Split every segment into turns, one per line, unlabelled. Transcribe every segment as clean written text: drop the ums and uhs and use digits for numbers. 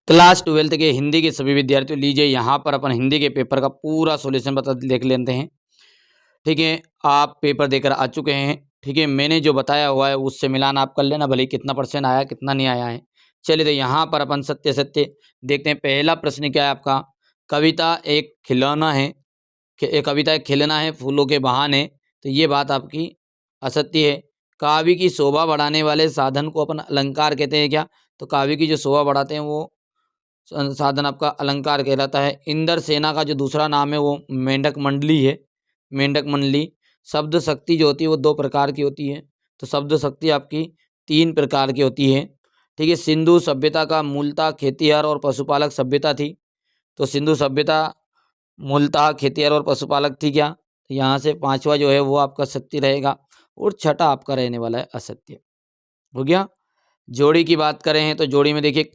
Class 12th के हिंदी के सभी विद्यार्थियों, लीजिए यहाँ पर अपन हिंदी के पेपर का पूरा सॉल्यूशन बता देख लेते हैं। ठीक है, आप पेपर देकर आ चुके हैं। ठीक है, मैंने जो बताया हुआ है उससे मिलान आप कर लेना, भले ही कितना परसेंट आया कितना नहीं आया है। चलिए तो यहाँ पर अपन सत्य सत्य देखते हैं। पहला प्रश्न क्या है आपका, कविता एक खिलौना है, कविता एक खिलौना है फूलों के बहाने, तो ये बात आपकी असत्य है। काव्य की शोभा बढ़ाने वाले साधन को अपन अलंकार कहते हैं क्या, तो काव्य की जो शोभा बढ़ाते हैं वो साधन आपका अलंकार कहलाता है। इंद्र सेना का जो दूसरा नाम है वो मेंढक मंडली है, मेंढक मंडली। शब्द शक्ति जो होती है वो 2 प्रकार की होती है, तो शब्द शक्ति आपकी 3 प्रकार की होती है। ठीक है, सिंधु सभ्यता का मूलतः खेतीहर और पशुपालक सभ्यता थी, तो सिंधु सभ्यता मूलतः खेतीहर और पशुपालक थी क्या, तो यहाँ से 5वां जो है वो आपका सत्य रहेगा, और छठा आपका रहने वाला है असत्य। हो गया। जोड़ी की बात करें हैं तो जोड़ी में देखिए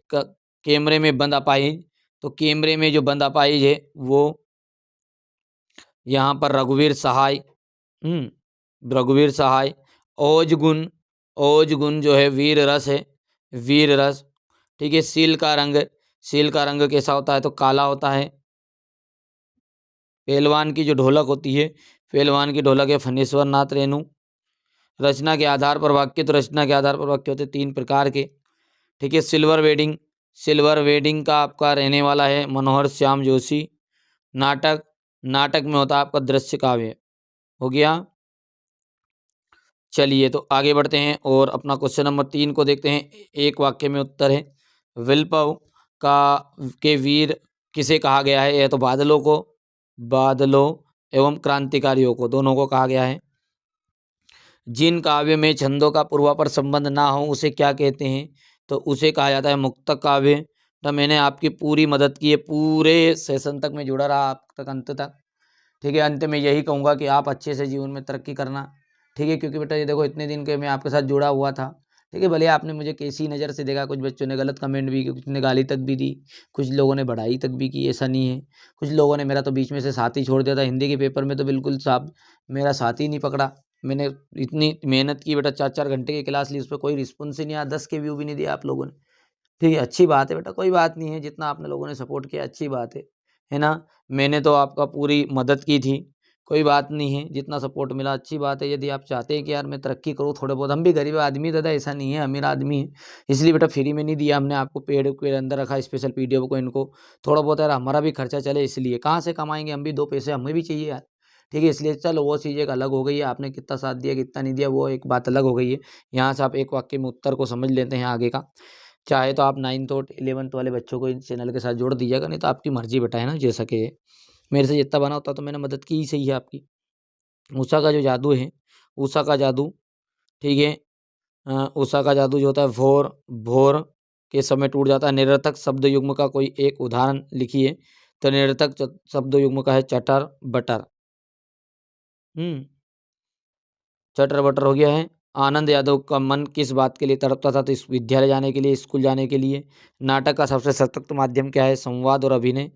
कैमरे में बंद अपाहिज, तो कैमरे में जो बंद अपाहिज है वो यहाँ पर रघुवीर सहाय, रघुवीर सहाय। ओज गुण जो है वीर रस है, वीर रस। ठीक है, सील का रंग कैसा होता है, तो काला होता है। पहलवान की जो ढोलक होती है, पहलवान की ढोलक है फणीश्वर नाथ रेणु। रचना के आधार पर वाक्य, तो रचना के आधार पर वाक्य होते 3 प्रकार के। ठीक है, सिल्वर वेडिंग का आपका रहने वाला है मनोहर श्याम जोशी। नाटक, नाटक में होता है आपका दृश्य काव्य। हो गया। चलिए तो आगे बढ़ते हैं और अपना क्वेश्चन नंबर 3 को देखते हैं। एक वाक्य में उत्तर है, विप्लव का के वीर किसे कहा गया है, यह तो बादलों एवं क्रांतिकारियों को, दोनों को कहा गया है। जिन काव्य में छंदों का पूर्वापर संबंध ना हो उसे क्या कहते हैं, तो उसे कहा जाता है मुक्तक काव्य। तो मैंने आपकी पूरी मदद की है, पूरे सेशन तक मैं जुड़ा रहा आप तक, अंत तक। ठीक है, अंत में यही कहूँगा कि आप अच्छे से जीवन में तरक्की करना। ठीक है, क्योंकि बेटा ये देखो इतने दिन के मैं आपके साथ जुड़ा हुआ था। ठीक है, भले आपने मुझे कैसी नज़र से देखा, कुछ बच्चों ने गलत कमेंट भी किए, कुछ ने गाली तक भी दी, कुछ लोगों ने बढ़ाई तक भी की, ऐसा नहीं है। कुछ लोगों ने मेरा तो बीच में से साथ ही छोड़ दिया था। हिंदी के पेपर में तो बिल्कुल साहब मेरा साथ ही नहीं पकड़ा। मैंने इतनी मेहनत की बेटा, 4-4 घंटे की क्लास ली, उस पर कोई रिस्पॉन्स ही नहीं आया, 10 के व्यू भी नहीं दिया आप लोगों ने। ठीक है, अच्छी बात है बेटा, कोई बात नहीं है, जितना आपने लोगों ने सपोर्ट किया अच्छी बात है ना। मैंने तो आपका पूरी मदद की थी, कोई बात नहीं है, जितना सपोर्ट मिला अच्छी बात है। यदि आप चाहते हैं कि यार मैं तरक्की करूँ थोड़े बहुत, हम भी गरीब आदमी दादा, ऐसा नहीं है, अमीर आदमी है, इसलिए बेटा फ्री में नहीं दिया हमने आपको, पेड़ के अंदर रखा स्पेशल पीडीएफ को, इनको थोड़ा बहुत यार हमारा भी खर्चा चले, इसलिए कहाँ से कमाएंगे हम भी, 2 पैसे हमें भी चाहिए यार। ठीक है, इसलिए चलो वो चीज़ एक अलग हो गई है, आपने कितना साथ दिया कितना नहीं दिया वो एक बात अलग हो गई है। यहाँ से आप एक वाक्य में उत्तर को समझ लेते हैं आगे का। चाहे तो आप 9th और 11th वाले बच्चों को इस चैनल के साथ जोड़ दीजिएगा, नहीं तो आपकी मर्जी बेटा, है ना, जैसा कि मेरे से जितना बना होता तो मैंने मदद की ही सही है आपकी। उषा का जो जादू है, उषा का जादू, ठीक है, उषा का जादू जो होता है भोर भोर के समय टूट जाता है। निरर्थक शब्द युग्म का कोई एक उदाहरण लिखिए, तो निरर्थक शब्द युग्म का है चटर बटर। चटर बटर हो गया है। आनंद यादव का मन किस बात के लिए तड़पता था, तो इस विद्यालय जाने के लिए, स्कूल जाने के लिए। नाटक का सबसे सशक्त माध्यम क्या है, संवाद और अभिनय,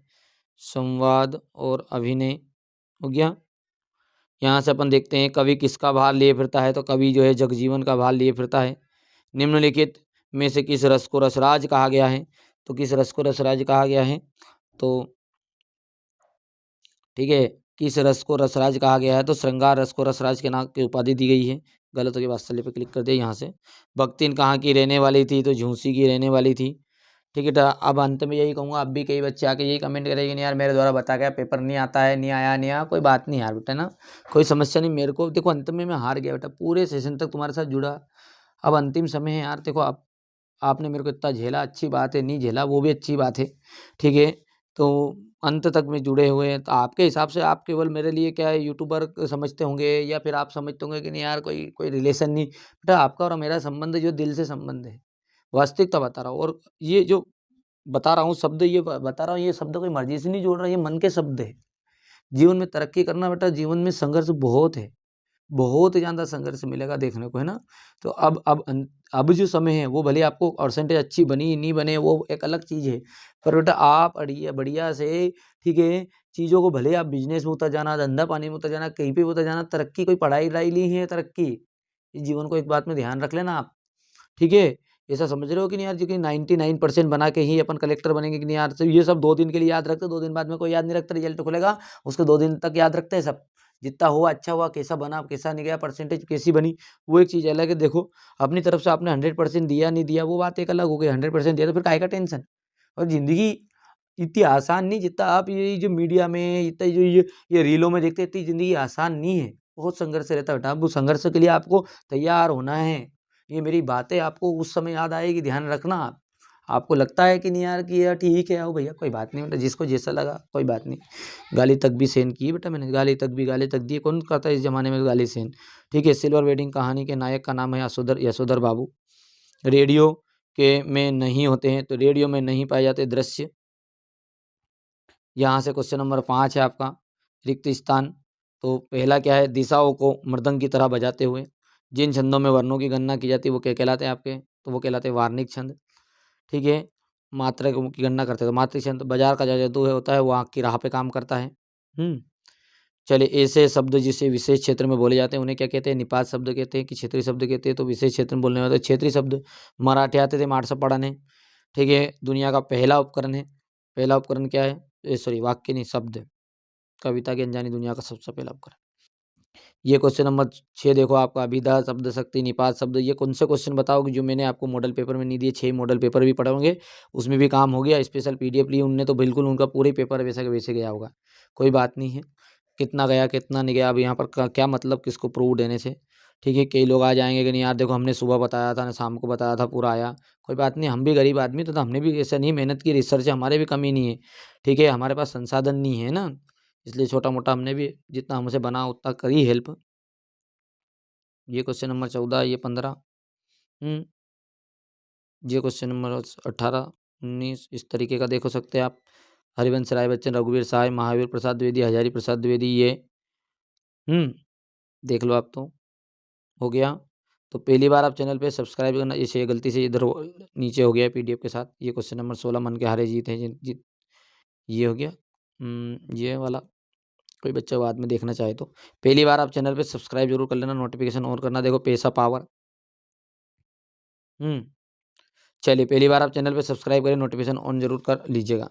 संवाद और अभिनय। हो गया। यहाँ से अपन देखते हैं कवि किसका भार लिए फिरता है, तो कवि जो है जगजीवन का भार लिए फिरता है। निम्नलिखित में से किस रस को रसराज कहा गया है, तो किस रस को रसराज कहा गया है, तो ठीक है, किस रस को रसराज कहा गया है, तो श्रृंगार रस को रसराज के नाम की उपाधि दी गई है। गलत हो गया, वात्सल्य पे क्लिक कर दिया यहाँ से। भक्तिन कहाँ की रहने वाली थी, तो झूंसी की रहने वाली थी। ठीक है, तो अब अंत में यही कहूँगा, अब भी कई बच्चे आके यही कमेंट करेंगे, नहीं यार मेरे द्वारा बता गया पेपर नहीं आता है, नहीं आया, कोई बात नहीं यार बेटा ना, कोई समस्या नहीं। मेरे को देखो अंत में मैं हार गया बेटा, पूरे सेशन तक तुम्हारे साथ जुड़ा, अब अंतिम समय है यार। देखो आप आपने मेरे को इतना झेला, अच्छी बात है, नहीं झेला वो भी अच्छी बात है। ठीक है, तो अंत तक में जुड़े हुए हैं, तो आपके हिसाब से आप केवल मेरे लिए क्या है यूट्यूबर समझते होंगे, या फिर आप समझते होंगे कि नहीं यार कोई कोई रिलेशन नहीं। बेटा आपका और मेरा संबंध जो दिल से संबंध है, वास्तविकता बता रहा हूँ। और ये जो बता रहा हूँ शब्द, ये बता रहा हूँ, ये शब्द कोई मर्जी से नहीं जोड़ रहा, ये मन के शब्द है। जीवन में तरक्की करना बेटा, जीवन में संघर्ष बहुत है, बहुत ज़्यादा संघर्ष मिलेगा देखने को, है ना। तो अब जो समय है वो भले आपको परसेंटेज अच्छी बनी नहीं बने वो एक अलग चीज़ है, पर बेटा आप बढ़िया बढ़िया से, ठीक है, चीज़ों को भले आप बिजनेस में उतर जाना, धंधा पानी में उतर जाना, कहीं पे भी उतर जाना, तरक्की कोई पढ़ाई वढ़ाई ली है तरक्की, इस जीवन को एक बात में ध्यान रख लेना आप। ठीक है, ऐसा समझ रहे हो कि नहीं यार, जो कि 99% बना के ही अपन कलेक्टर बनेंगे कि नहीं यार। तो ये सब 2 दिन के लिए याद रखते, 2 दिन बाद में कोई याद नहीं रखता, रिजल्ट खुलेगा उसके 2 दिन तक याद रखते हैं सब। जितना हुआ अच्छा हुआ, कैसा बना कैसा नहीं गया, परसेंटेज कैसी बनी, वो एक चीज़ अलग है। देखो अपनी तरफ से आपने 100% दिया नहीं दिया वो बात एक अलग हो गई, 100% दिया तो फिर काहे का टेंशन। और ज़िंदगी इतनी आसान नहीं जितना आप ये जो मीडिया में इतना जो ये रीलों में देखते हैं, इतनी ज़िंदगी आसान नहीं है। बहुत संघर्ष रहता है बेटा, अब उस संघर्ष के लिए आपको तैयार होना है। ये मेरी बातें आपको उस समय याद आएगी, ध्यान रखना आप। आपको लगता है कि नहीं यार कि यार ठीक है, आओ भैया कोई बात नहीं बेटा, जिसको जैसा लगा कोई बात नहीं। गाली तक भी सहन की बेटा मैंने, गाली तक दी, कौन करता है इस ज़माने में गाली सहन। ठीक है, सिल्वर वेडिंग कहानी के नायक का नाम है यशोधर बाबू। रेडियो के में नहीं होते हैं, तो रेडियो में नहीं पाए जाते दृश्य। यहाँ से क्वेश्चन नंबर 5 है आपका, रिक्त स्थान। तो पहला क्या है, दिशाओं को मृदंग की तरह बजाते हुए। जिन छंदों में वर्णों की गणना की जाती है वो क्या कहलाते हैं आपके, तो वो कहलाते हैं वार्णिक छंद। ठीक है, मात्रा की गणना करते हैं तो मात्रिक छंद। बाजार का जो जादू है होता है वो आँख की राह पे काम करता है। चलिए, ऐसे शब्द जिसे विशेष क्षेत्र में बोले जाते हैं उन्हें क्या कहते हैं, निपात शब्द कहते हैं कि क्षेत्रीय शब्द कहते हैं। तो विशेष क्षेत्र में बोलने वाले क्षेत्रीय शब्द। मराठी आते थे मार्क्स पढ़ाने। ठीक है, दुनिया का पहला उपकरण है, पहला उपकरण क्या है, सॉरी वाक्य नहीं शब्द, कविता की अनजानी दुनिया का सबसे पहला उपकरण। ये क्वेश्चन नंबर 6 देखो आपका, अभिधा शब्द शक्ति निपात शब्द। ये कौन से क्वेश्चन बताओगे जो मैंने आपको मॉडल पेपर में नहीं दिए, 6 मॉडल पेपर भी पढ़ोगे उसमें भी काम हो गया। स्पेशल पीडीएफ ली उनने तो बिल्कुल उनका पूरे पेपर वैसे के वैसे गया होगा, कोई बात नहीं है। कितना गया कितना नहीं गया अब यहाँ पर क्या मतलब किसको प्रूव देने से। ठीक है, कई लोग आ जाएंगे कि नहीं यार देखो हमने सुबह बताया था ना शाम को बताया था पूरा आया, कोई बात नहीं, हम भी गरीब आदमी तो हमने भी ऐसा नहीं मेहनत की, रिसर्च हमारे भी कमी नहीं है। ठीक है, हमारे पास संसाधन नहीं है ना, इसलिए छोटा मोटा हमने भी जितना हमसे बना उतना करी हेल्प। ये क्वेश्चन नंबर 14, ये 15, ये क्वेश्चन नंबर 18, 19 इस तरीके का देखो सकते हैं आप। हरिवंश राय बच्चन, रघुवीर सहाय, महावीर प्रसाद द्विवेदी, हजारी प्रसाद द्विवेदी, ये देख लो आप। तो हो गया। तो पहली बार आप चैनल पे सब्सक्राइब करना, इसे गलती से इधर नीचे हो गया पीडीएफ के साथ। ये क्वेश्चन नंबर 16, मन के हारे जीत है जीत, ये हो गया। ये वाला कोई बच्चा बाद में देखना चाहे तो पहली बार आप चैनल पे सब्सक्राइब जरूर कर लेना, नोटिफिकेशन ऑन करना। देखो पैसा पावर। चलिए, पहली बार आप चैनल पे सब्सक्राइब करें, नोटिफिकेशन ऑन जरूर कर लीजिएगा।